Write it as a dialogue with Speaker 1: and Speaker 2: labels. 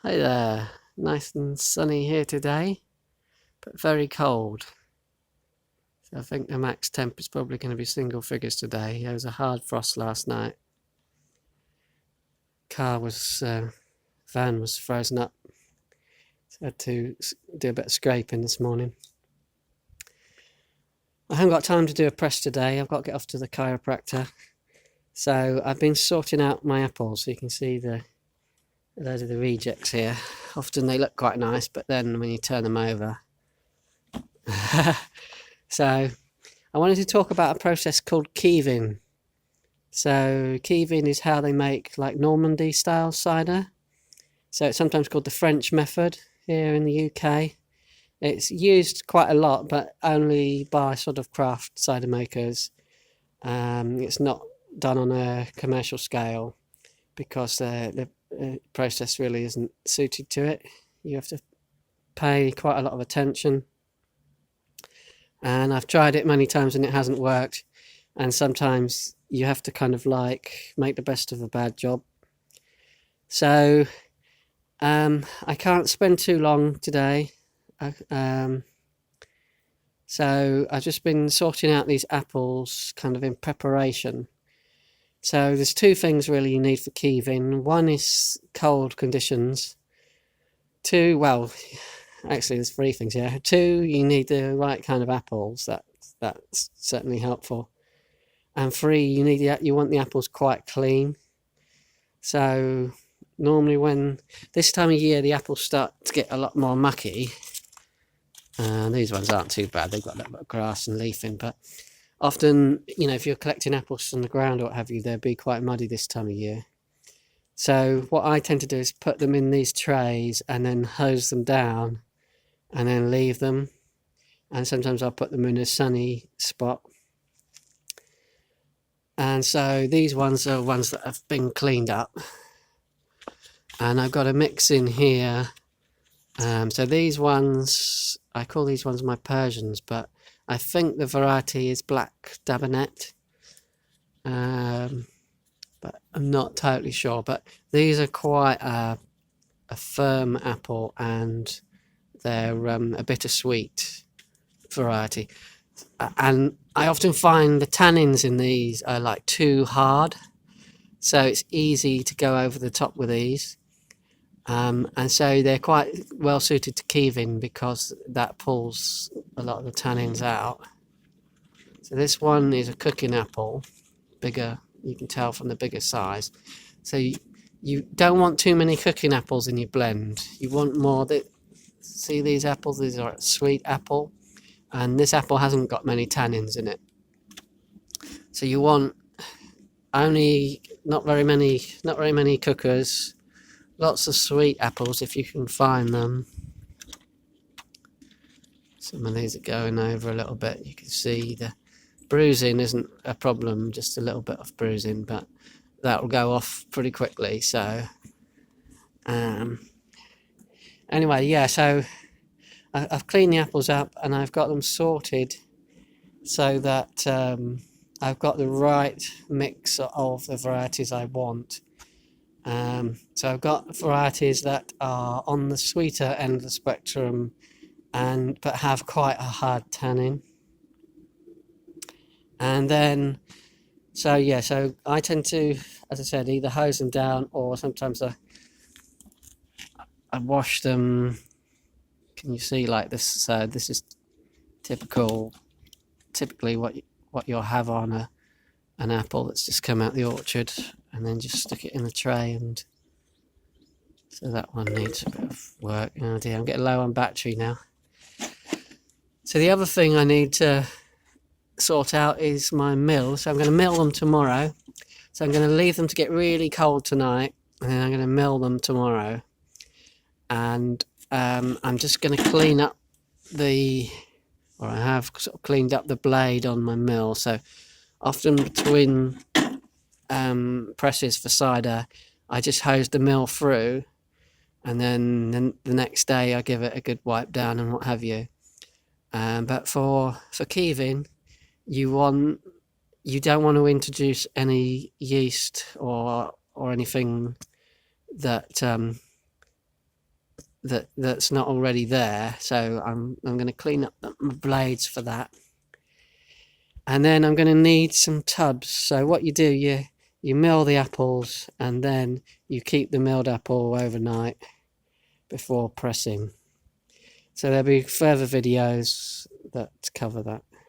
Speaker 1: Hey there, nice and sunny here today, but very cold. So I think the max temp is probably going to be single figures today. There was a hard frost last night. Van was frozen up. So I had to do a bit of scraping this morning. I haven't got time to do a press today. I've got to get off to the chiropractor. So I've been sorting out my apples. So you can see those are the rejects here. Often they look quite nice, but then when you turn them over. So I wanted to talk about a process called Keeving. So Keeving is how they make like Normandy style cider. So it's sometimes called the French method here in the UK. It's used quite a lot, but only by sort of craft cider makers. It's not done on a commercial scale because the process really isn't suited to it. You have to pay quite a lot of attention. And I've tried it many times and it hasn't worked. And sometimes you have to kind of like make the best of a bad job. So I can't spend too long today. So I've just been sorting out these apples kind of in preparation. So there's two things really you need for Keeving. One is cold conditions. Two, well, actually there's three things here. Two, you need the right kind of apples. That's certainly helpful. And three, you want the apples quite clean. So normally when this time of year the apples start to get a lot more mucky. These ones aren't too bad, they've got a little bit of grass and leaf in, but often, if you're collecting apples from the ground or what have you, they'll be quite muddy this time of year. So what I tend to do is put them in these trays and then hose them down and then leave them. And sometimes I'll put them in a sunny spot. And so these ones are ones that have been cleaned up. And I've got a mix in here. So these ones, I call these ones my Persians, but I think the variety is Black Dabanet. But I'm not totally sure. But these are quite a firm apple, and they're a bittersweet variety. And I often find the tannins in these are like too hard, so it's easy to go over the top with these. And so they're quite well suited to Keeving because that pulls a lot of the tannins out. So this one is a cooking apple, bigger, you can tell from the bigger size. So you don't want too many cooking apples in your blend. You want more see these apples, these are a sweet apple, and this apple hasn't got many tannins in it. So you want only not very many cookers. Lots of sweet apples if you can find them. Some of these are going over a little bit. You can see the bruising isn't a problem, just a little bit of bruising, but that will go off pretty quickly. So anyway, yeah, so I've cleaned the apples up and I've got them sorted so that I've got the right mix of the varieties I want. So I've got varieties that are on the sweeter end of the spectrum but have quite a hard tannin. And then, so I tend to, as I said, either hose them down or sometimes I wash them. Can you see like this? So this is typically what you'll have on an apple that's just come out the orchard, and then just stick it in the tray. And so that one needs a bit of work. Oh dear, I'm getting low on battery now. So the other thing I need to sort out is my mill. So I'm going to mill them tomorrow. So I'm going to leave them to get really cold tonight, and then I'm going to mill them tomorrow. And I'm just going to clean up I have sort of cleaned up the blade on my mill. So often between presses for cider, I just hose the mill through, and then the next day I give it a good wipe down and what have you. But for Keeving, you don't want to introduce any yeast or anything that that's not already there. So I'm going to clean up my blades for that. And then I'm going to need some tubs. So what you do, you mill the apples, and then you keep the milled apple overnight before pressing. So there'll be further videos that cover that.